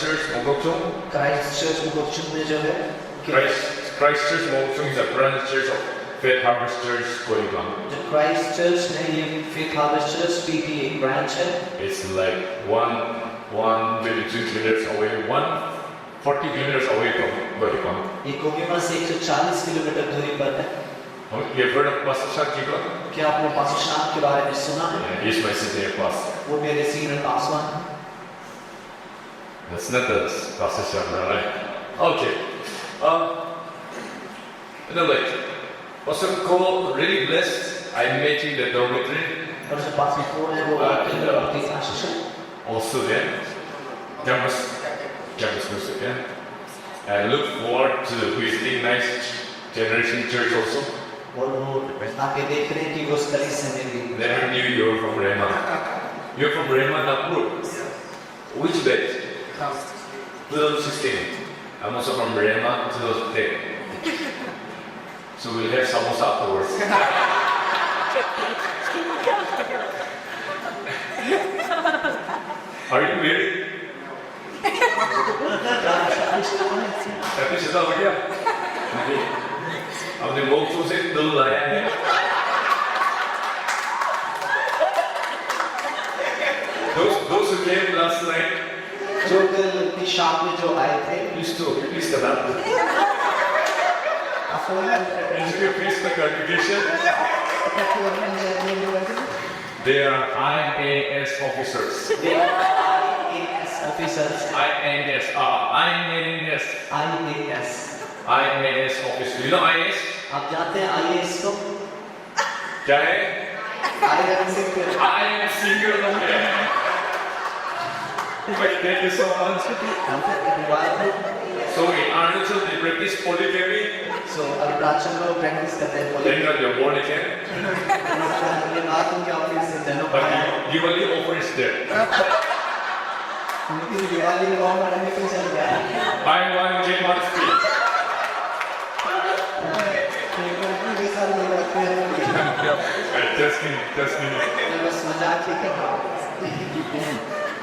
Church Mokokchung. Christ church मोगोकचुंग में जो है Christ Church Mokokchung is a branch church of Faith Harvest Church Korean. जो Christ church है ये फेथ हार्वेस्ट चर्च की एक ब्रांच है. It's like maybe 2 kilometers away, 40 kilometers away from Korean. ये कोहिमा से 140 किलोमीटर दूरी पर है. You have heard of Pastor Shakiba? क्या आपने पास्टर शाम के बारे में सुना है? Yeah, he's my senior pastor. वो मेरे senior Paswan. That's not the Pastor Shakiba, right? Okay. Anyway, Pastor Cole, really blessed. I met him in the dormitory. और जो पास्टर कोल है वो आपके आशीष है. Also there, campus music, yeah. I look forward to visiting next generation church also. और वो आगे देख रहे हैं कि वो स्थली से मिली. Never knew you were from Rema. You're from Rema, Nagpur. Which batch? 2016. I'm also from Rema, 2010. So we'll have samosa afterwards. Are you married? Tapi sudah हो गया? नहीं. अपने मोक्षों से दूर लाया है. Those who came last night, जो कल की शाम में जो आए थे, please come out. Please the congregation. They are IAS officers. IAS officers. IAS officers. You know IAS? आप जानते हैं IAS को? क्या है? I am single. Okay. Thank you so much. So in Arunachal they practice polygamy. So Arunachal में practice करते हैं Thank polygamy. God you're born again. ये बात उनके ऑफिस से दोनों But भाई. Diwali offer is there. उनकी दिवाली में बहुत बड़ा मीटिंग चल रहा है. Buy one get one free. Just kidding. बस मजाक ही कर.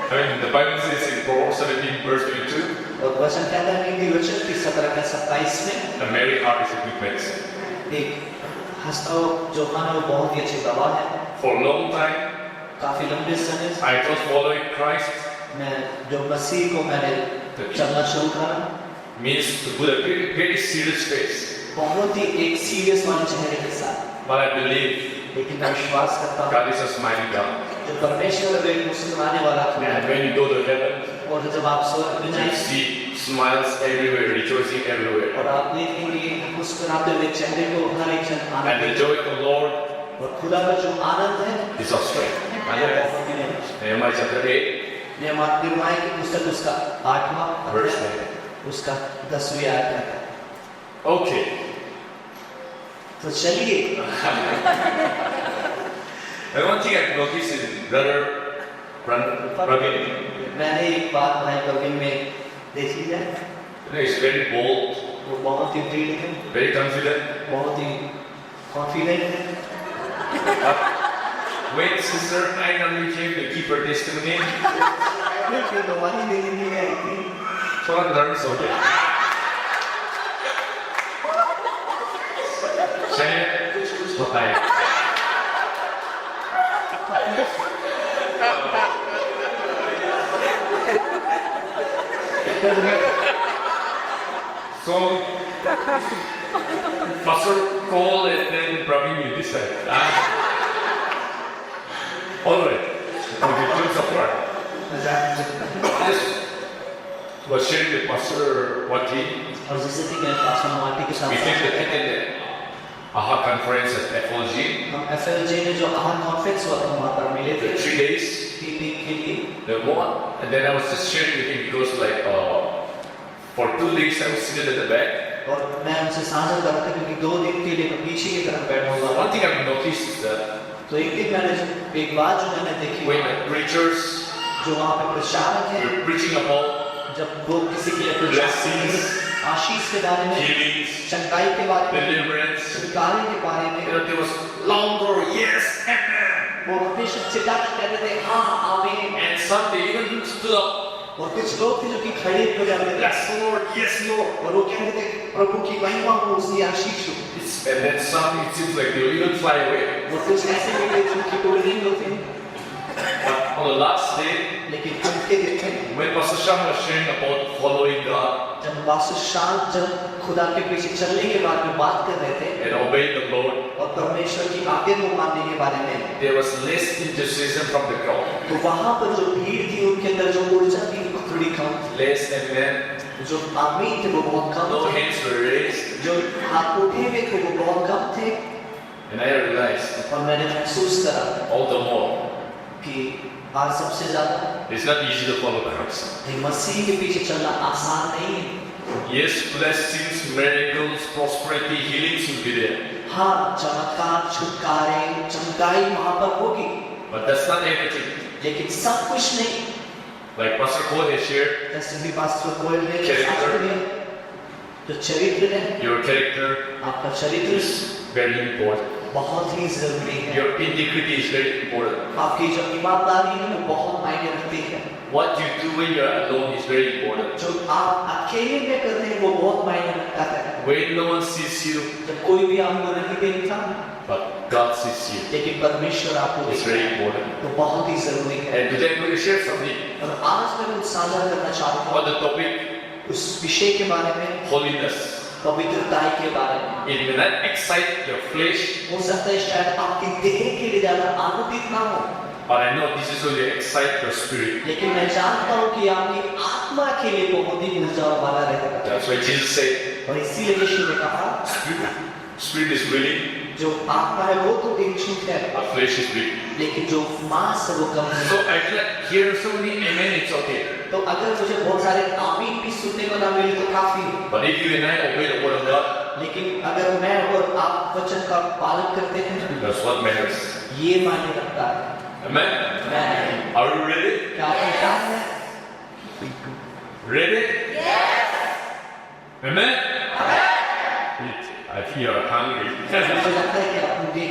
I mean the Bible says in Proverbs 17 verse 22. और वचन कहता है कि वचन की 17:27 में A merry heart is a good medicine. एक हंसता जो मन है वो बहुत ही अच्छी दवा है. For a long time, काफी लंबे समय से I was following Christ. मैं जो मसीह को मैंने चलना शुरू करा. Means to put a very serious face. बहुत ही एक सीरियस वाले चेहरे के साथ. But I believe लेकिन मैं विश्वास करता हूँ God is a smiling God. जो परमेश्वर एक मुस्कुराने वाला खुदा And है. when you go to heaven, और जब आप स्वर्ग में you जाएंगे see smiles everywhere, rejoicing everywhere. और आप देखेंगे मुस्कुराते हुए चेहरे को हर एक जन And the Anand joy of the Lord और खुदा का जो आनंद है is our strength. Nehemiah chapter 8, निर्माण की पुस्तक उसका 8वां verse अध्याय 10. उसका 10वीं आयत है. Okay. तो चलिए And one thing I've noticed is Brother Praveen, मैंने एक बात भाई प्रवीण में देखी है. he's very bold, वो बहुत ही दृढ़ है, very confident. बहुत ही कॉन्फिडेंट है. When Sister Aina came to keep her testimony, फिर दवाई देने नहीं आई थी. थोड़ा nervous हो गया. शायद होता है. So, Pastor Cole and then Praveen, you decide. All right. Okay, jokes apart. This was sharing with Pastor Wati. और जैसे कि मैं पास्टर मार्टी के साथ We came to attend the AHA conference at FOG. हम FLJ में जो आहार कॉन्फ्रेंस हुआ था वहाँ पर मिले थे. 3 days. 3 दिन के लिए. The one, and then I was just sharing with him because like for 2 weeks I was sitting at the back. और मैं उनसे साझा कर रहा था क्योंकि 2 दिन के लिए मैं पीछे की तरफ बैठा हुआ था. One thing I've noticed is that तो एक दिन मैंने एक बात जो मैंने देखी when the preachers जो वहाँ पे प्रचारक है were preaching about जब वो किसी के लिए blessings, आशीष के बारे में healings, चंगाई के बारे में deliverance, छुटकारे के बारे में there was louder yes, amen. वो हमेशा चिल्लाते कहते थे हाँ आमीन. And some they even stood up और कुछ लोग थे जो कि खड़े हो जाते थे Yes, Lord, yes, Lord. और वो कहते थे प्रभु की महिमा हो, उसकी आशीष हो। And then some, it seems like they'll even fly away. और कुछ ऐसे भी थे जो कि उड़ नहीं होते हैं। But on the last day, लेकिन उनके दिन में when Pastor Sham was sharing about following God जब वासु शांत जब खुदा के पीछे चलने के बारे में बात कर रहे थे and obeying the Lord, और परमेश्वर की आज्ञा को मानने के बारे में, there was less intercession from the crowd. तो वहाँ पर जो भीड़ थी उनके अंदर जो ऊर्जा थी वो थोड़ी कम, Less amen. जो आदमी थे वो बहुत कम No थे, hands were raised. जो हाथ उठे हुए थे वो बहुत कम थे। And I realized और मैंने महसूस करा all the more, कि आज सबसे ज्यादा it's not easy to follow Christ. मसीह के पीछे चलना आसान नहीं है। Yes, blessings, miracles, prosperity, healings will be there. हाँ, चमत्कार, छुटकारे, चमकाई वहाँ पर होगी, But that's not everything. लेकिन सब कुछ नहीं। Like Pastor Cole has shared, जैसे भी पास्टर कोयल ने Character. जो चरित्र है, your character आपका चरित्र is very important. बहुत ही जरूरी है। Your integrity is very important. आपकी जो ईमानदारी है वो बहुत मायने रखती है। What you do when you're alone is very important. जो आप अकेले में करते हैं वो बहुत मायने रखता है। When no one sees you, जब कोई भी आपको नहीं देखता, but God sees you, लेकिन परमेश्वर आपको it's देखता very है, important. तो बहुत ही जरूरी है। And today I'm going to share something और आज मैं कुछ साझा करना चाहूँगा on the topic उस विषय के बारे में, holiness. पवित्रता के बारे में। It may not excite your flesh, हो सकता है शायद आपकी देह के लिए ज्यादा आनंदित ना हो, but I know this is going to excite your spirit. लेकिन मैं जानता हूँ कि आपकी आत्मा के लिए बहुत ही ऊर्जा वाला रहेगा। That's why Jesus said, और इसीलिए यीशु ने कहा, spirit is willing, जो आत्मा है वो तो इच्छुक है, but flesh is weak. लेकिन जो मांस है वो कम है। So I cannot hear so many amen, it's okay. तो अगर मुझे बहुत सारे आमीन भी सुनने को ना मिले तो काफी है, But if you and I obey the word of God, लेकिन अगर मैं और आप वचन का पालन करते हैं, that's what matters. ये मायने रखता है। Amen? मैं Are you ready? क्या आप तैयार हैं? Ready? Amen? I feel you're hungry. मुझे लगता है कि आप मुझे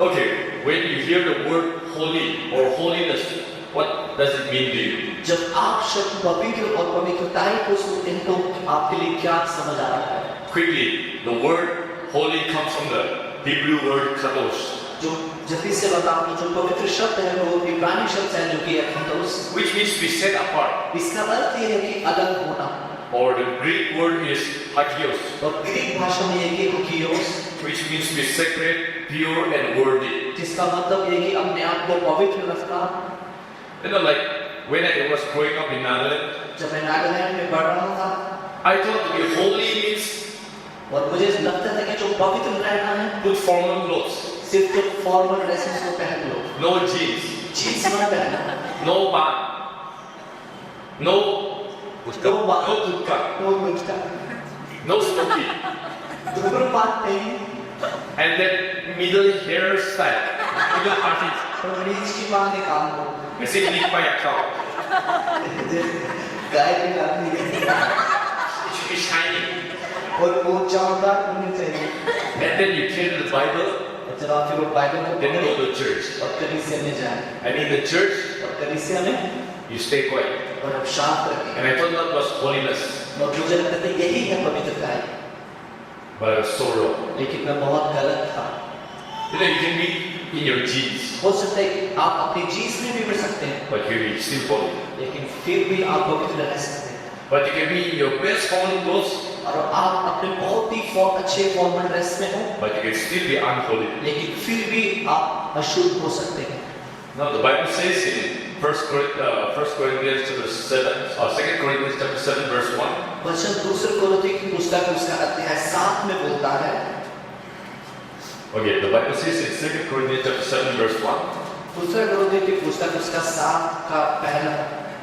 Okay, when you hear the word holy or holiness, what does it mean to you? जब आप शब्द पवित्र और पवित्रताई को सुनते हैं तो आपके लिए क्या समझ आ रहा है? Quickly, the word holy comes from the Hebrew word kadosh, जो जल्दी से बताऊं, जो पवित्र शब्द है वो इब्रानी शब्द है जो कि अखंडोस, which means to be set apart. इसका अर्थ ये है कि अलग होना, Or the Greek word is hagios, और ग्रीक भाषा में ये कि हुकियोस, which means to be sacred, pure and worthy. जिसका मतलब ये कि अपने आप को पवित्र रखना। You know, like when I was growing up in Netherlands, जब मैं नागालैंड में बढ़ रहा था I thought to be holy means और मुझे लगता था कि जो पवित्र रहना है put formal clothes, सिर्फ जो फॉर्मल ड्रेसेस को पहन लो, no jeans, जींस मत पहनना, no band, no No band. no kurta, वो मुझका no stocky, धूम्रपान नहीं, and then middle hairstyle, middle parties. और मेरी इसकी माँ ने काम को I say live by a cow. गाय के लाभ नहीं It should be shiny. और वो चमकदार होनी चाहिए। And then you carry the Bible, और जब आप फिर वो बाइबल को then पढ़ें go to church. और कलीसिया में जाएं, And in the church, और कलीसिया में you stay quiet. और आप शांत रहें। And I thought that was holiness, और मुझे लगता था यही है पवित्रता, but I was so wrong. लेकिन मैं बहुत गलत था। You know, you can be in your jeans, हो सकता है कि आप अपनी जीन्स में भी बढ़ सकते हैं, but you will be still holy. लेकिन फिर भी आप पवित्र रह सकते हैं। But you can be in your best formal clothes, और आप अपने बहुत ही अच्छे फॉर्मल ड्रेस में हो, but you can still be unholy. लेकिन फिर भी आप अशुद्ध हो सकते हैं। Now the Bible says in 1 Corinthians chapter 7, or 2 Corinthians chapter 7 verse 1. वचन दूसरे कोरिन्थियों की पुस्तक उसका अध्याय 7 में बोलता है। Okay, the Bible says in 2 Corinthians chapter 7 verse 1. दूसरे कोरिन्थियों की पुस्तक उसका 7 का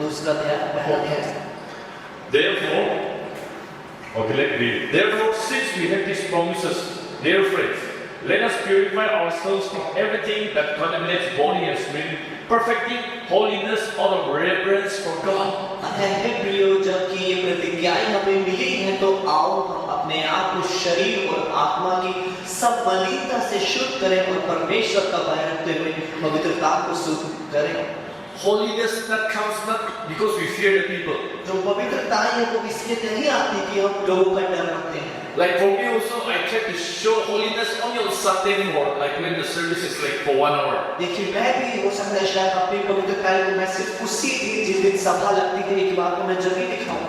दूसरा अध्याय। Therefore, okay, let's read. Therefore, since we have these promises, dear friends, let us purify ourselves from everything that contaminates body and spirit, perfecting holiness out of reverence for God. अतः प्रियो, जबकि ये प्रतिज्ञाएं हमें मिली हैं तो आओ हम अपने आप को शरीर और आत्मा की सब मलिनता से शुद्ध करें और परमेश्वर का भय रखते हुए पवित्रता को शुद्ध करें। holiness that comes not because we fear the people. जो पवित्रता है वो इसलिए नहीं आती कि हम लोगों का डर रखते हैं। Like for me also, I try to show holiness only on Sunday morning, like when the service is like for 1 hour. देखिए मैं भी हो सकता है शायद अपनी पवित्रता को मैं सिर्फ उसी दिन जिस दिन सभा लगती थी एक बार को मैं जरूर दिखाऊं।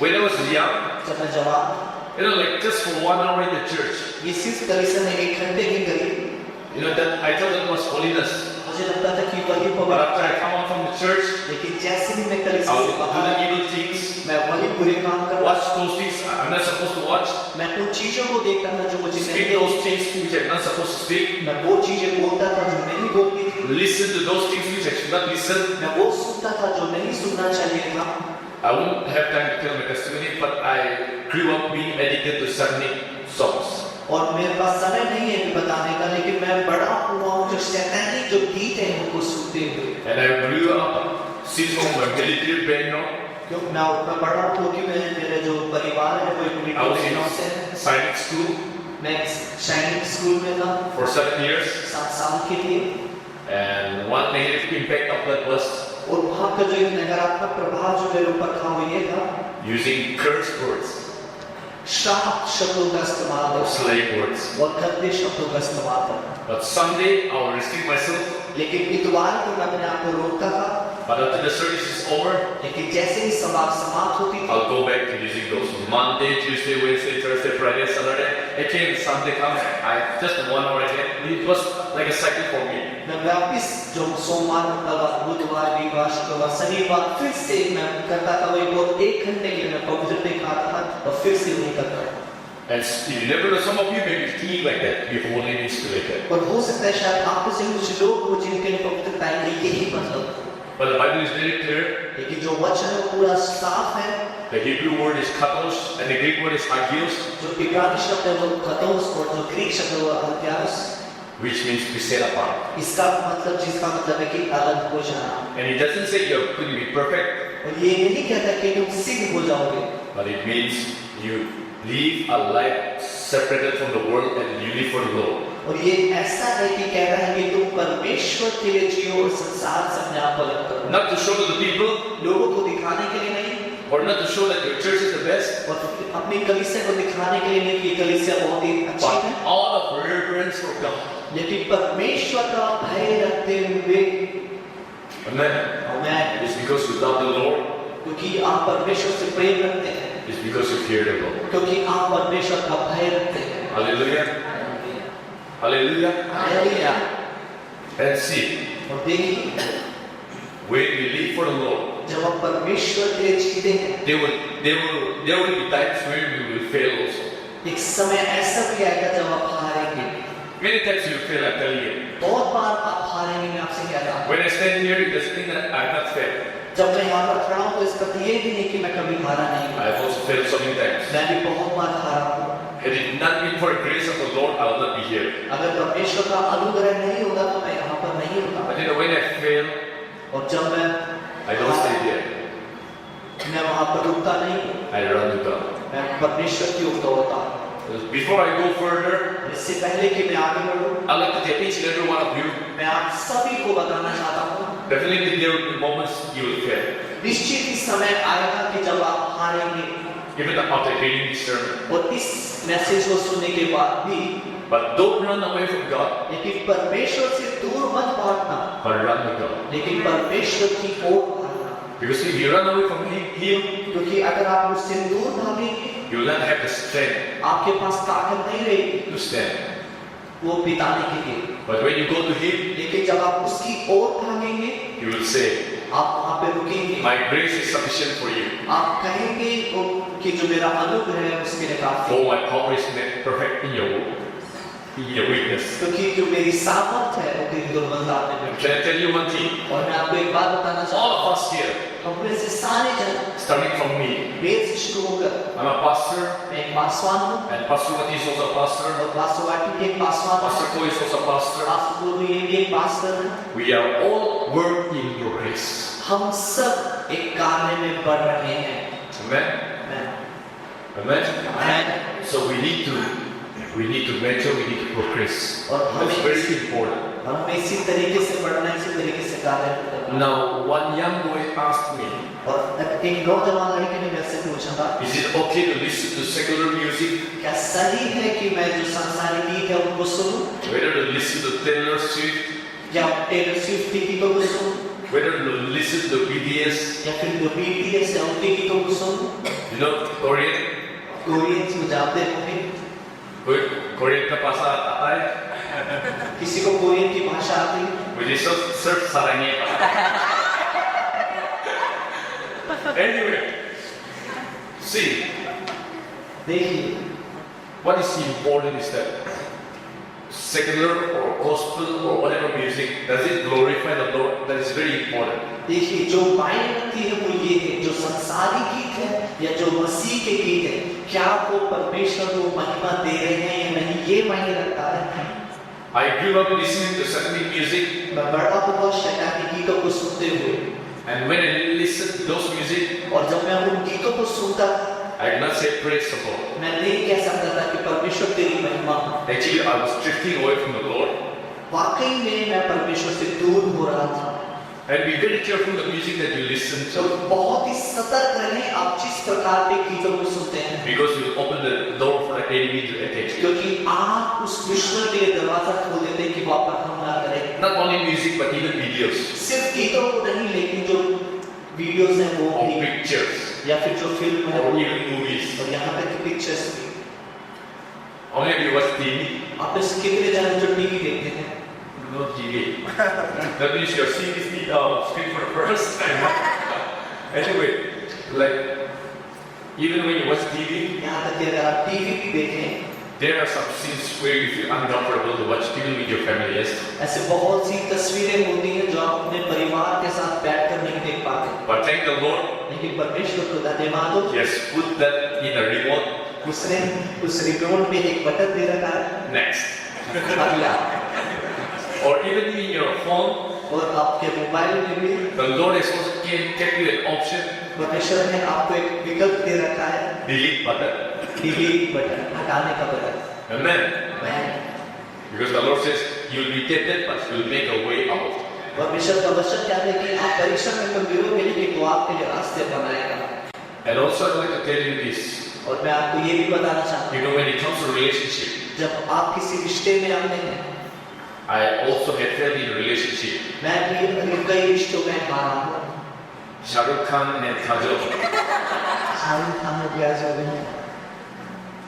When I was young, जब मैं जवान, like just for 1 hour in the church, ये सिर्फ कलीसिया में 1 घंटे की गई, that I thought that was holiness. मुझे लगता था कि वही But after पवित्रता I come out from the church, लेकिन जैसे ही मैं I कलीसिया will से do बाहर the आया, evil things, मैं वही बुरे काम कर watch those things I'm not supposed to watch, मैं उन चीजों को देखता था जो मुझे speak नहीं, those things which I'm not supposed to speak, मैं वो चीजें बोलता था जो नहीं बोलती थी, listen to those things which I should not listen. मैं वो सुनता था जो नहीं सुनना चाहिए था। I won't have time to tell my testimony, but I grew up being addicted to Sunday songs. और मेरे पास समय नहीं है बताने का, लेकिन मैं बड़ा हुआ हूँ जो शैतानी जो गीत है उनको सुनते हुए। And I grew up since from my military background. क्योंकि मैं उतना बड़ा हूँ क्योंकि मेरे जो परिवार है वो एक I was मिलिट्री से in है। Sainik school मैं सैनिक स्कूल में था for 7 years, 7 साल के लिए, and one negative impact of that was और वहाँ का जो एक नकारात्मक प्रभाव जो मेरे ऊपर था वो ये था using curse words श्राप शब्दों का इस्तेमाल or करना slave words. और गंदे शब्दों का इस्तेमाल करना। But Sunday I will restrict myself. लेकिन इतवार को मैं अपने आप को रोकता था, But after the service is over, लेकिन जैसे ही सभा समाप्त होती थी I'll go back to using those Monday, Tuesday, Wednesday, Thursday, Friday, Saturday. Again, Sunday comes, I just 1 hour again. It was like a cycle for me. मैं वापिस जो सोमवार, मंगलवार, बुधवार, वीरवार, शुक्रवार, शनिवार फिर से मैं करता था वही बहुत 1 घंटे के लिए मैं पवित्र दिखाता था और फिर से वही करता था। And you never know, some of you may be thinking like that, be holy means to like that. और हो सकता है शायद आप में से कुछ लोग हो जिनके लिए पवित्रता है यही मतलब। But the Bible is very clear. लेकिन जो वचन है वो पूरा साफ है। The Hebrew word is katos and the Greek word is hagios, जो इब्रानी शब्द है वो कातोस और जो ग्रीक शब्द है वो अल्थियास, which means to be set apart. इसका मतलब जिसका मतलब है कि अलग हो जाना। And it doesn't say you're going to be perfect, और ये नहीं कहता कि तुम सिद्ध हो जाओगे, but it means you live a life separated from the world and you live for the Lord. और ये ऐसा है कि कह रहा है कि तुम परमेश्वर के लिए जियो और संसार से अपने आप को अलग करो। Not to show to the people, लोगों को दिखाने के लिए नहीं, or not to show that your church is the best, और अपनी कलीसिया को दिखाने के लिए नहीं कि कलीसिया बहुत ही अच्छी है, but all of reverence for God. लेकिन परमेश्वर का भय रखते हुए। Amen. आमीन। It's because you love the Lord. क्योंकि आप परमेश्वर से प्रेम रखते हैं, It's because you fear the Lord. क्योंकि आप परमेश्वर का भय रखते हैं। Hallelujah. Hallelujah. Hallelujah. And see, और देखिए when we live for the Lord, जब आप परमेश्वर के लिए जीते हैं, there will be times when we will fail also. एक समय ऐसा भी आएगा जब आप हारेंगे। Many times you fail, I'm telling you. बहुत बार आप हारेंगे, मैं आपसे कह रहा हूँ। When I stand here, it doesn't mean that I'm not failed. जब मैं यहाँ पर खड़ा हूँ तो इसका तो ये भी नहीं कि मैं कभी हारा नहीं हूँ। I have also failed so many times. मैं भी बहुत बार हारा हूँ। Had it not been for the grace of the Lord, I would not be here. अगर परमेश्वर का अनुग्रह नहीं होता तो मैं यहाँ पर नहीं होता। But you know, when I fail, और जब मैं I don't stay there. मैं वहाँ पर रुकता नहीं, I run to God. मैं परमेश्वर की ओर दौड़ता हूँ। Before I go further, इससे पहले कि मैं आगे बढ़ूँ, I'd like to tell each and every one of you, मैं आप सभी को बताना चाहता हूँ, definitely there will be moments you will fail. निश्चित ही समय आएगा कि जब आप हारेंगे। Even after hearing this sermon. और इस मैसेज को सुनने के बाद भी, But don't run away from God, लेकिन परमेश्वर से दूर मत भागना, but run to God. लेकिन परमेश्वर की ओर भागना। Because if you run away from Him, क्योंकि अगर आप उससे दूर भागेंगे, you will not have the strength आपके पास ताकत नहीं रहेगी to stand. वो बिताने के लिए। But when you go to Him, लेकिन जब आप उसकी ओर भागेंगे, you will say, आप वहाँ पे रुकेंगे, my grace is sufficient for you. आप कहेंगे कि जो मेरा अनुग्रह है उसके लिए काफी, For my power is made perfect in your weakness. क्योंकि जो मेरी सामर्थ है वो तेरी दुर्बलता में। Can I tell you one thing? और मैं आपको एक बात बताना All चाहता हूँ, of us here, हम में से सारे जन, starting from me, मेरे से शुरू होकर, I'm a pastor, मैं एक पासवान हूँ, and Pastor Mati is also a pastor, और पास्टर वाटी भी एक पासवान Pastor है, Ko is also a pastor. Pastor गुरु ये भी एक पास्टर है। We are all working in your grace. हम सब एक कार्य में बढ़ रहे हैं। Amen? मैं- Amen? मैं- So we need to We need to mature, we need to progress. और That's very important. हमें इसी तरीके से पढ़ना, इसी तरीके से कार्य करना। Now, one young boy asked me, और एक नौजवान लड़के ने मुझसे पूछा था, is it okay to listen to secular music? क्या सही है कि मैं जो सांसारिक गीत है उनको सुनूं? Whether to listen to Taylor Swift, या टेलर स्विफ्ट के गीतों को सुनूं? whether to listen to BTS, या फिर जो BTS है उनके गीतों को सुनूं? you know, Korean. कोरियन में जाते होंगे, Korean का भाषा आता है? किसी को कोरियन की भाषा आती है? मुझे सिर्फ सारंगी पता है। Anyway, see, देखिए, what is important is that secular or gospel or whatever music, does it glorify the Lord? That is very important. देखिए जो मायने रखती है वो ये है, जो संसारिक गीत है या जो मसीह के गीत है, क्या वो परमेश्वर को महिमा दे रहे हैं या नहीं, ये मायने रखता है। I grew up listening to satanic music, मैं बड़ा हुआ शैतानी गीतों को सुनते हुए, and when I listened to those music, और जब मैं उन गीतों को सुनता, I did not say praise the Lord. मैं नहीं कह सकता था कि परमेश्वर तेरी महिमा हो। Actually, I was drifting away from the Lord. वाकई में मैं परमेश्वर से दूर हो रहा था। And be very careful the music that you listen तो to, बहुत ही सतर्क रहें आप जिस प्रकार के गीतों को सुनते हैं, because you will open the door for the enemy to attack you. क्योंकि आप उस दुश्मन के लिए दरवाजा खोल देते हैं कि वो आप पर हमला करे। Not only music, but even videos सिर्फ गीतों को नहीं, लेकिन जो वीडियोस हैं वो or भी, pictures या फिर जो फिल्म है or वो, even movies. और यहाँ तक कि पिक्चर्स भी। How many of you watch TV? आप इस कितने जन जो टीवी देखते हैं? No TV. That means you're seeing this screen for the first time. Anyway, like even when you watch TV, यहाँ तक कि अगर आप टीवी भी देखें, there are some scenes where you feel uncomfortable to watch even with your family. Yes, ऐसे बहुत सी तस्वीरें होती हैं जो आप अपने परिवार के साथ बैठकर नहीं देख पाते। but thank the Lord, लेकिन परमेश्वर को धन्यवाद हो, He has put that in a remote. उसने उस रिमोट में एक बटन दे रखा है, Next, अगला, or even in your phone, और आपके मोबाइल में भी the Lord has also kept you an option, परमेश्वर ने आपको एक विकल्प दे रखा है, delete button. डिलीट बटन, हटाने का बटन। Amen. मैं Because the Lord says you will be tempted, but you will make a way out. परमेश्वर का वचन क्या है कि आप परीक्षा में तो गिरोगे लेकिन वो आपके लिए रास्ते बनाएगा। And also I'd like to tell you this. और मैं आपको ये भी बताना चाहता You know, when it comes to relationship, हूँ, जब आप किसी रिश्ते में आते हैं, I also had failed in a relationship. मैं भी कई रिश्तों में हारा हूँ। Shah Rukh Khan and Kajol. Shahrukh Khan हो गया जो है,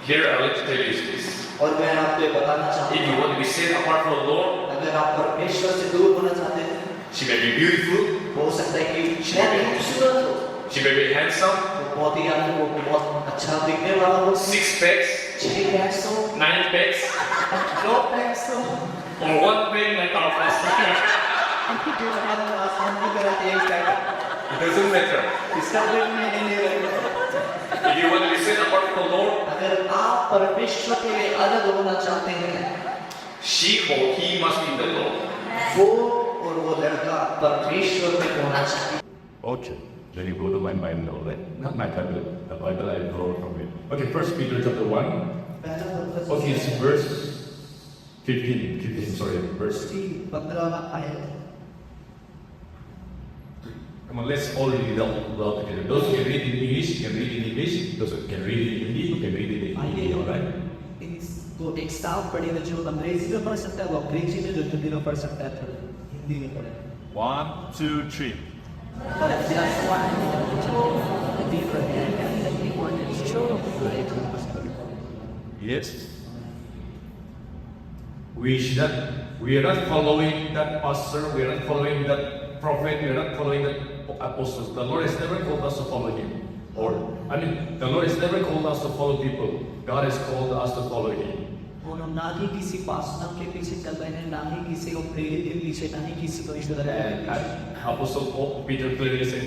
Here I'd like to tell you this. और मैं आपको ये बताना चाहता If हूँ, you want to be set apart from the Lord, अगर आप परमेश्वर से दूर होना चाहते हैं, she may be beautiful, हो सकता है कि शायद ही खूबसूरत हो, she may be handsome, वो बहुत ही आपको बहुत अच्छा दिखने वाला हो, 6 packs, 6 पैक्स हो, 9 packs, 2 पैक्स हो, or 1 pack like our pastor. आसान की तरह एक पैक, It doesn't matter. इसका कोई नहीं ले रहे। If you want to be set apart from the Lord, अगर आप परमेश्वर के लिए अलग होना चाहते हैं, she or he must be in the Lord. वो और वो लड़का परमेश्वर में होना चाहिए। Okay, then you go to my Bible, right? Not my Bible, the Bible I borrowed from it. Okay, 1 Peter chapter 1. Okay, it's verse 15, sorry, verse. 15 आयत। Come on, let's all read it out loud together. Those who can read in English, can read in English. Those who can read in Hindi, can read it in Hindi, all right? इसको एक staff पढ़ेगा जो अंग्रेजी में पढ़ सकता है वो अंग्रेजी में, जो हिंदी में पढ़ सकता है तो हिंदी में पढ़े। 1, 2, 3. Yes. We are not following that pastor, we are not following that prophet, we are not following that apostles. The Lord has never called us to follow him. The Lord has never called us to follow people. God has called us to follow him. वो लोग ना ही किसी pastor के पीछे चल रहे हैं, ना ही किसी को प्रेरित के पीछे, ना ही किसी को ईश्वर के पीछे। Apostle Peter clearly said,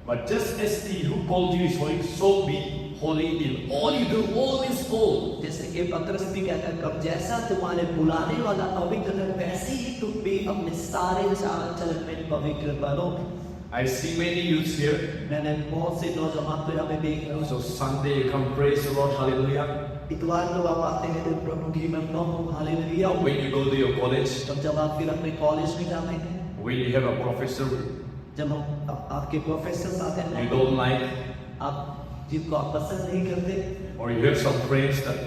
but just as he who called you is holy, so be holy in all you do, all is whole. जैसे कि पतरस भी कहता है, कब जैसा तुम्हारे बुलाने वाला पवित्र है, वैसे ही तुम भी अपने सारे चाल चलन में पवित्र बनो। I see many youths here. मैंने बहुत से नौजवान को यहाँ पे देख रहा हूँ। So Sunday you come praise the Lord, hallelujah. इतवार को आप आते हैं तो प्रभु की महिमा हो, hallelujah. When you go to your college, तब जब आप फिर अपने कॉलेज में जाते हैं, when you have a professor जब आपके प्रोफेसर आते हैं, you don't like, आप जिनको आप पसंद नहीं करते, or you have some friends that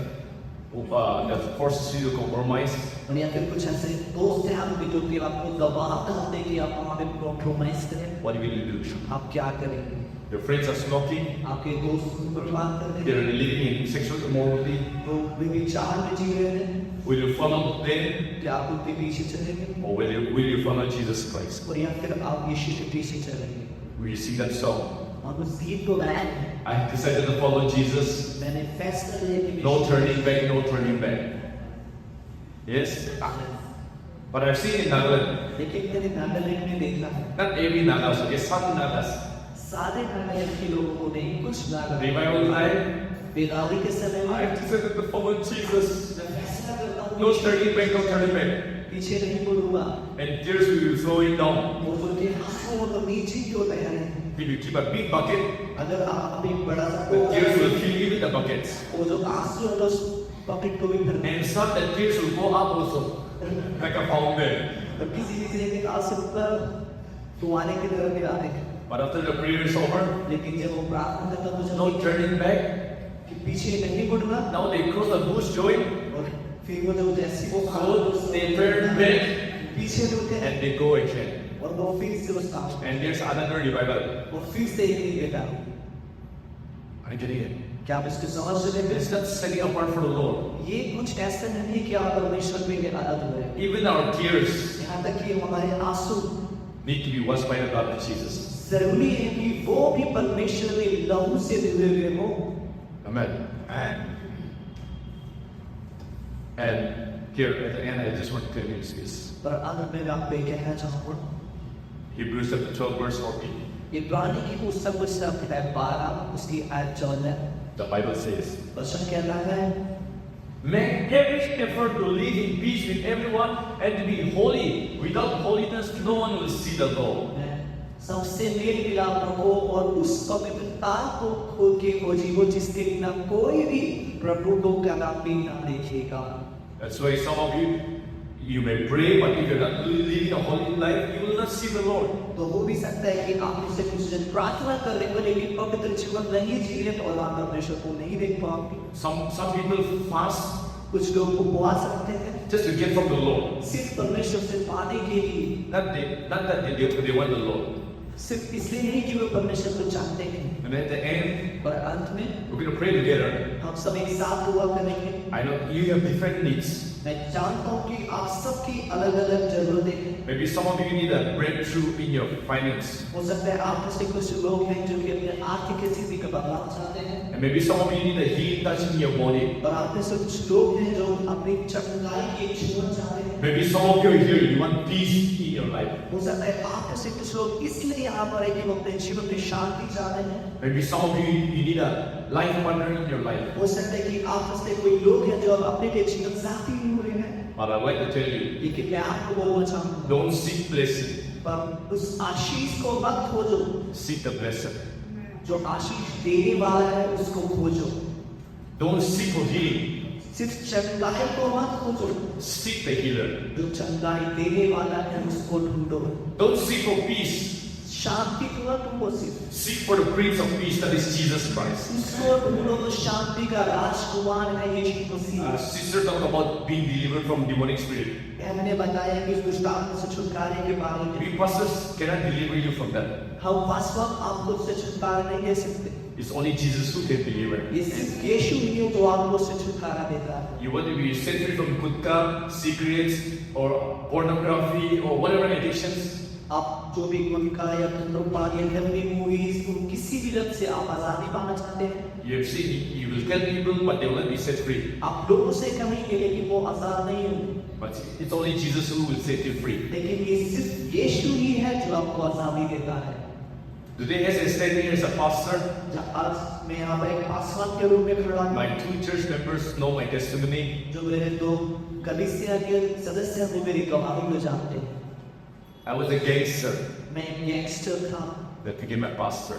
forces you to compromise, और या फिर कुछ ऐसे दोस्त हैं आपके जो कि आपको दबाव डालते हैं कि आप हमारे कॉम्प्रोमाइज करें, what will you do? आप क्या करेंगे? Your friends are smoking, आपके दोस्त बर्बाद कर they रहे are हैं, living in sexual immorality. वो व्यभिचार में जी रहे हैं, Will you follow them, क्या आप उनके पीछे चलेंगे? or will you follow Jesus Christ? और या फिर आप यीशु के पीछे चलेंगे? We see that song. और उस गीत को गाएं, I decided to follow Jesus. मैंने फैसला लिया कि No turning back, no turning back. Yes, but I've seen in Nagaland, लेकिन मैंने नागालैंड में देखा है, not every Nagas, okay, some Nagas. सारे नागालैंड के लोगों को नहीं, कुछ नागालैंड Revival time, बेदारी के समय I में decided to follow Jesus. मैं फैसला करता हूँ No turning back, no turning back. पीछे नहीं मुड़ूंगा। And tears will be flowing down. वो बोलते हैं आंसू तो नीचे क्यों बह रहे हैं? If you keep a big bucket, अगर आप एक बड़ा सा the tears will fill you with the buckets. वो जो आंसू है उस बकेट को भी भर दें। And some the tears will go up also, like a fountain. और किसी के आंसू ऊपर फुहारे की तरह गिरा देंगे। But after the prayer is over, लेकिन जब वो प्रार्थना करता तो no turning back. कि पीछे नहीं मुड़ना Now they cross the bush joint, और फिर वो जो जैसे वो so they turn back पीछे मुड़ते हैं and they go again. और वो फिर से उस काम And there's another revival. वो फिर से यही बेटा Are you getting it? क्या आप इसको समझ रहे हैं? It's not setting apart for the Lord. ये कुछ ऐसा नहीं है कि आप परमेश्वर में अलग हुए हैं। Even our tears यहाँ तक कि हमारे आंसू need to be washed by the blood of Jesus. जरूरी है कि वो भी परमेश्वर में लहू से धुले हुए हो। Amen. And here at the end, I just want to tell you this. पर अंत में मैं आपको ये कहना चाहूँगा, Hebrews chapter 12, verse 14. इब्रानी की पुस्तक पुस्तक है 12 उसकी आयत 14 The Bible says, वचन कह रहा है, Make every effort to live in peace with everyone and to be holy. Without holiness, no one will see the Lord. सबसे मेल मिलाप रखो और उस पवित्रता को खोल के खोजियो जिसके बिना कोई भी प्रभु को कदापि ना देखेगा। that's why some of you may pray, but if you're not living a holy life, you will not see the Lord. तो हो भी सकता है कि आप इससे कुछ दिन प्रार्थना कर रहे हो लेकिन पवित्र जीवन नहीं जी रहे तो आप परमेश्वर को नहीं देख पाओगे। Some people fast कुछ लोग उपवास रखते हैं just to get from the Lord. सिर्फ परमेश्वर से पाने के लिए, Not that they want the Lord. सिर्फ इसलिए नहीं कि वो परमेश्वर को चाहते हैं। And at the end, पर अंत में we're going to pray together. हम सब एक साथ दुआ करेंगे। I know you have different needs. मैं जानता हूँ कि आप सबकी अलग-अलग जरूरतें हैं। Maybe some of you need a breakthrough in your finance. हो सकता है आप में से कुछ लोग हैं जो कि अपने आर्थिक स्थिति का बदलाव चाहते हैं And maybe some of you need a healing touch in your body. और आप में से कुछ लोग हैं जो अपनी चंगाई के छूना चाहते हैं। Maybe some of you are here, you want peace in your life. हो सकता है आप में से कुछ लोग इसलिए यहाँ पर है कि वो अपने जीवन में शांति चाहते हैं। Maybe some of you need a life partner in your life. हो सकता है कि आप में से कोई लोग हैं जो अपने लिए जीवन साथी ढूंढ रहे हैं। But I'd like to tell you, लेकिन मैं आपको बोलना चाहूँगा, don't seek blessing, पर उस आशीष को मत खोजो, seek the blessing. जो आशीष देने वाला है उसको खोजो। Don't seek for healing, सिर्फ चंगाई को मत खोजो, seek the healer. जो चंगाई देने वाला है उसको ढूंढो। Don't seek for peace, शांति को मत ढूंढो, seek for the Prince of Peace, that is Jesus Christ. उसको ढूंढो तो शांति का राजकुमार है यीशु मसीह। Sister talked about being delivered from demonic spirit. हमने बताया कि इस दुष्ट आत्मा से छुटकारे के बारे में। We pastors cannot deliver you from that. हम वास्तव आपको उससे छुटकारा नहीं दे सकते। It's only Jesus who can deliver. ये सिर्फ यीशु ही है जो आपको उससे छुटकारा देता है। You want to be set free from gutka, cigarettes, or pornography, or whatever addictions. आप जो भी गुनका या धूम्रपान या गंदी मूवीज किसी भी लत से आप आजादी पाना चाहते हैं। You have seen, you will tell people, but they will not be set free. आप लोगों से कहेंगे लेकिन वो आजाद नहीं होंगे। But it's only Jesus who will set you free. लेकिन ये सिर्फ यीशु ही है जो आपको आजादी देता है। Today, as I stand here as a pastor, आज मैं यहाँ पर एक पासवान के रूप में खड़ा हूँ। my 2 church members know my testimony. जो मेरे 2 कलीसिया के सदस्य हैं वो मेरी गवाही को जानते हैं। I was a gangster मैं एक गैंगस्टर था that became a pastor.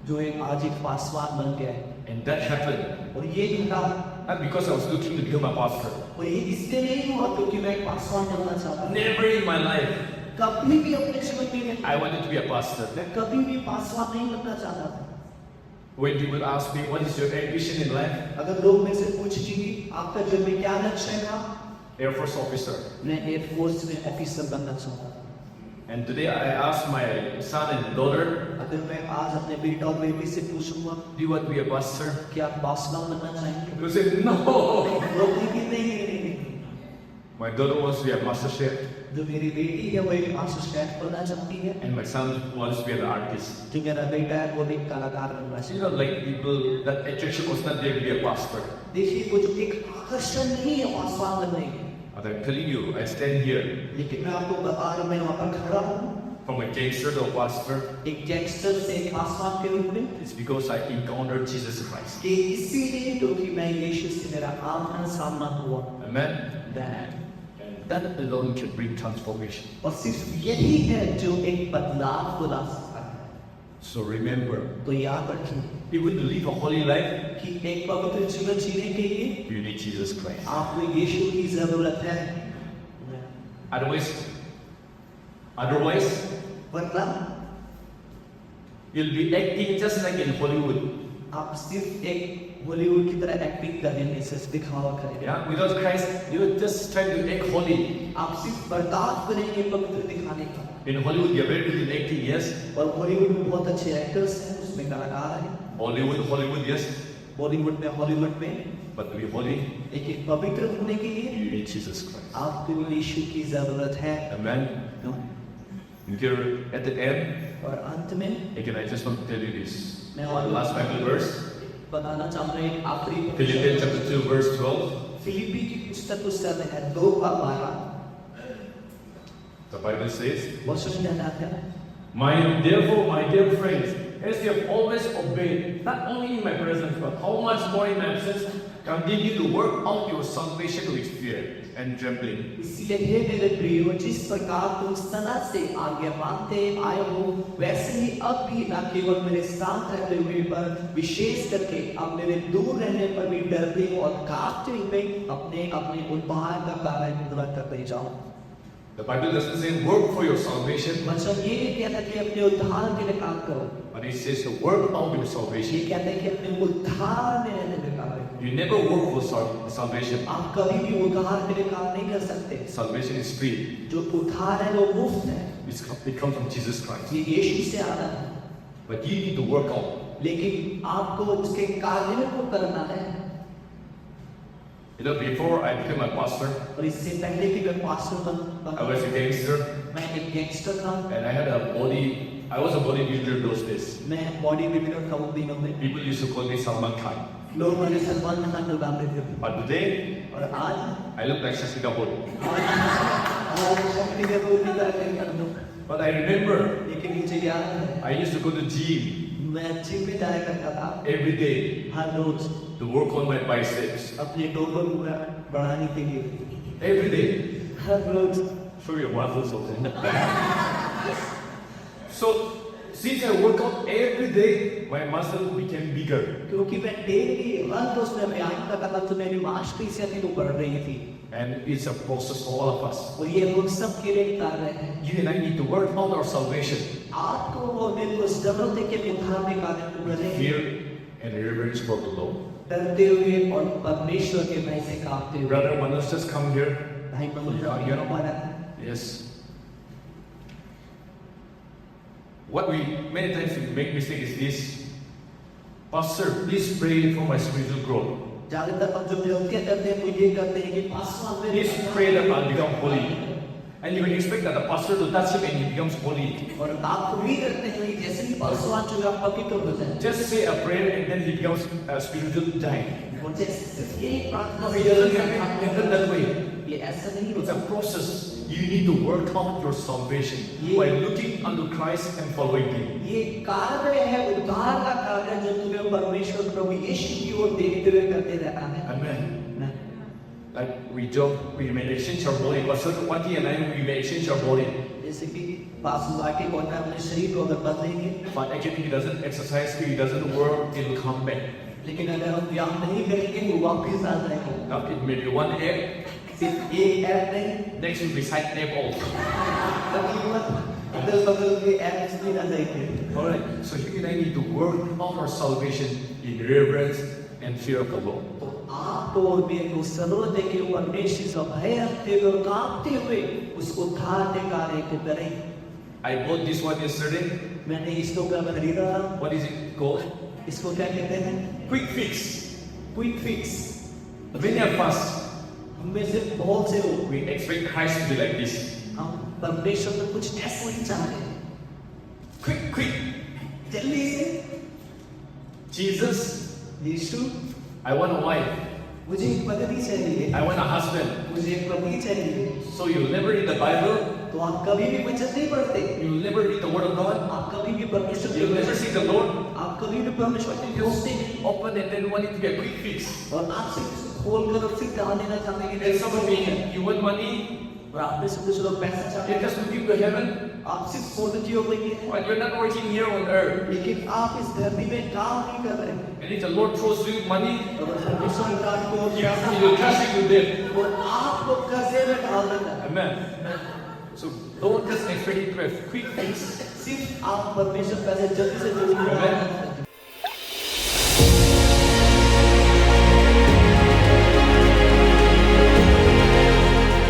जो एक आज एक पासवान बन गया है And that happened और ये घटा not because I was looking to become a pastor. और ये इसलिए नहीं हुआ क्योंकि मैं एक पासवान बनना चाहता था Never in my life कभी भी अपने जीवन में I wanted to be a pastor. मैं कभी भी पासवान नहीं बनना चाहता था When people ask me, what is your ambition in life? अगर लोग मेरे से पूछेंगे आपका जीवन में क्या लक्ष्य है Air Force officer. मैं एयरफोर्स में ऑफिसर बनना चाहता था And today I asked my son and daughter, अगर मैं आज अपने बेटा और बेटी से पूछूंगा do you want to be a pastor? कि आप पासवान बनना चाहेंगे They will say, no. लोग कहेंगे नहीं My daughter wants to be a master chef जो मेरी बेटी है वो एक मास्टर शेफ बनना चाहती है and my son wants to be an artist. जो मेरा बेटा है वो भी एक कलाकार बनना So, चाहिए like people, that attraction was not there to be a pastor. देखिए वो जो एक आकर्षण नहीं है पासवान बनने की But I'm telling you, I stand here लेकिन मैं आपको बता रहा हूँ मैं वहाँ पर खड़ा हूँ from a gangster to a pastor. एक गैंगस्टर से एक पासवान के रूप में It's because I encountered Jesus Christ. कि इसीलिए क्योंकि मैं यीशु से मेरा आमना सामना हुआ Amen. That- And that alone can bring transformation. और सिर्फ यही है जो एक बदलाव को ला सकता है So remember, तो याद रखिए even to live a holy life, कि एक पवित्र जीवन जीने के लिए you need Jesus Christ. आपको यीशु की जरूरत है Otherwise, वरना you'll be acting just like in Hollywood. आप सिर्फ एक बॉलीवुड की तरह एक्टिंग करेंगे सिर्फ दिखावा करेंगे Yeah, without Christ, you will just try to act holy. आप सिर्फ बर्दाश्त करेंगे पवित्र दिखाने का In Hollywood, you're very good in acting, yes. और बॉलीवुड में बहुत अच्छे एक्टर्स हैं उसमें कलाकार हैं Hollywood, yes. बॉलीवुड में हॉलीवुड में But to be holy, लेकिन पवित्र होने के लिए you need Jesus Christ. आपको यीशु की जरूरत है Amen. And here at the end, और अंत में again, I just want to tell you this. मैं The और last Bible verse, बताना चाहूंगा एक आखिरी Philippians chapter 2, verse 12. फिलिपी की पुस्तक पुस्तक में है 2:12 The Bible says, वचन कहता है Therefore, my dear friends, as you have always obeyed, not only in my presence, but how much more in my absence, continue to work out your salvation with fear and trembling. इसलिए हे मेरे प्रियो जिस प्रकार तुम सदा से आज्ञा मानते आए हो वैसे ही अब भी न केवल मेरे साथ रहते हुए पर विशेष करके अब मेरे दूर रहने पर भी डरते हो और कांपते हुए अपने अपने उद्धार का कार्य पूरा करते जाओ the Bible doesn't say work for your salvation, मतलब ये नहीं कहता कि अपने उद्धार के लिए काम करो but it says to work out your ये salvation. कहता है कि अपने उद्धार में रहने का कार्य करो You never work for salvation. आप कभी भी उद्धार के लिए काम नहीं कर सकते Salvation is free. जो उद्धार है वो मुफ्त है It comes from Jesus Christ. ये यीशु से आता है But you need to work out. लेकिन आपको उसके कार्य को करना है You know, before I became a pastor, और इससे पहले कि मैं pastor I was a gangster मैं एक गैंगस्टर था and I had a body. I was a bodybuilder those days. मैं बॉडी बिल्डर था उन दिनों में People used to call me Salman Khan. लोग मुझे सलमान खान को नाम देते थे But today, और आज I look like Shashi Kapoor. आज शक्ति के रूप में तरह कर दूं But I remember लेकिन मुझे याद है I used to go to gym मैं जिम में जाया करता था every day हर रोज to work on my biceps. अपने टोटल बढ़ाने के लिए Every day. हर रोज Show your muscles also. So, since I work out every day, my muscle became bigger. क्योंकि मैं डेली हर रोज में व्यायाम करता था तो मेरी मांसपेशियां भी तो बढ़ रही थी And it's a process for all of us. और ये लोग सबके लिए कार्य है You and I need to work out our salvation. आपको और मेरे को जरूरत है कि उद्धार में कार्य पूरा करें Fear and reverence for the Lord. डरते हुए और परमेश्वर के भय से कांपते हुए Brother Manus, just come here. भाई प्रभु हमारा Yes. What we many times we make mistake is this. Pastor, please pray for my spiritual growth. ज्यादातर हम जो गलतियां करते हैं वो ये करते हैं कि पास्टर मेरे Please pray that I'll become holy. And you can expect that the pastor to touch him and he becomes holy. और आप उम्मीद करते हैं कि जैसे ही पास्टर जो आप पवित्र हो जाए Just say a prayer and then he becomes a spiritual giant. और जैसे सिर्फ यही प्रार्थना No, he doesn't happen that way. ये ऐसा नहीं It's होता a process. You need to work out your salvation by looking unto Christ and following Him. ये कार्य है उद्धार का कार्य जो तुम्हें परमेश्वर प्रभु यीशु की ओर देखते हुए करते रहता है Amen. Like we joke, we may exchange our body, but one thing and I, we may exchange our body. जैसे कि पास हुआ कि कौन अपने शरीर को अगर बदलेंगे, but actually he doesn't exercise, he doesn't work, it will come back. लेकिन अगर हम व्यायाम नहीं करेंगे वो वापस आ जाएगा। Now it may be one egg, सिर्फ ये ऐप नहीं, next will be side egg also. तकरीबन अदल बदल के ऐप्स भी आ जाएंगे। Alright, so you and I need to work on our salvation in reverence and fear of the Lord. तो आपको और मेरे को जरूरत है कि वो परमेश्वर का भय रखते हुए और कांपते हुए उस उद्धार के कार्य को करें। I bought this one yesterday. मैंने इसको क्या खरीदा? What is it called? इसको क्या कहते हैं? Quick fix. Quick fix. Many of us, हमें से बहुत से लोग we expect Christ to be like this. हम परमेश्वर से कुछ ऐसा ही चाहते हैं, Quick, quick. जल्दी से। Jesus, Yeshu, I want a wife. मुझे एक पत्नी चाहिए, I want a husband. मुझे एक पति चाहिए। So you'll never read the Bible. तो आप कभी भी वचन नहीं पढ़ते, You'll never read the Word of God. आप कभी भी परमेश्वर You'll never see the Lord. आप कभी भी परमेश्वर को You खोजते नहीं open and then want it to be a quick fix. और आप सिर्फ खोल कर और फिर डाल देना चाहते हैं And some of you, you want money, और आप में से कुछ लोग पैसा चाहते you're हैं, just looking to heaven, आप सिर्फ पॉजिटिव हो गई है, but you're not working here on earth. लेकिन आप इस धरती में काम नहीं कर रहे हैं। And if the Lord throws you money, और परमेश्वर का आपको He will crush you to death. और आपको कर्जे में डाल देना है। Amen. So don't just expect it to have quick fix. सिर्फ आप परमेश्वर पैसे जल्दी से जल्दी Amen.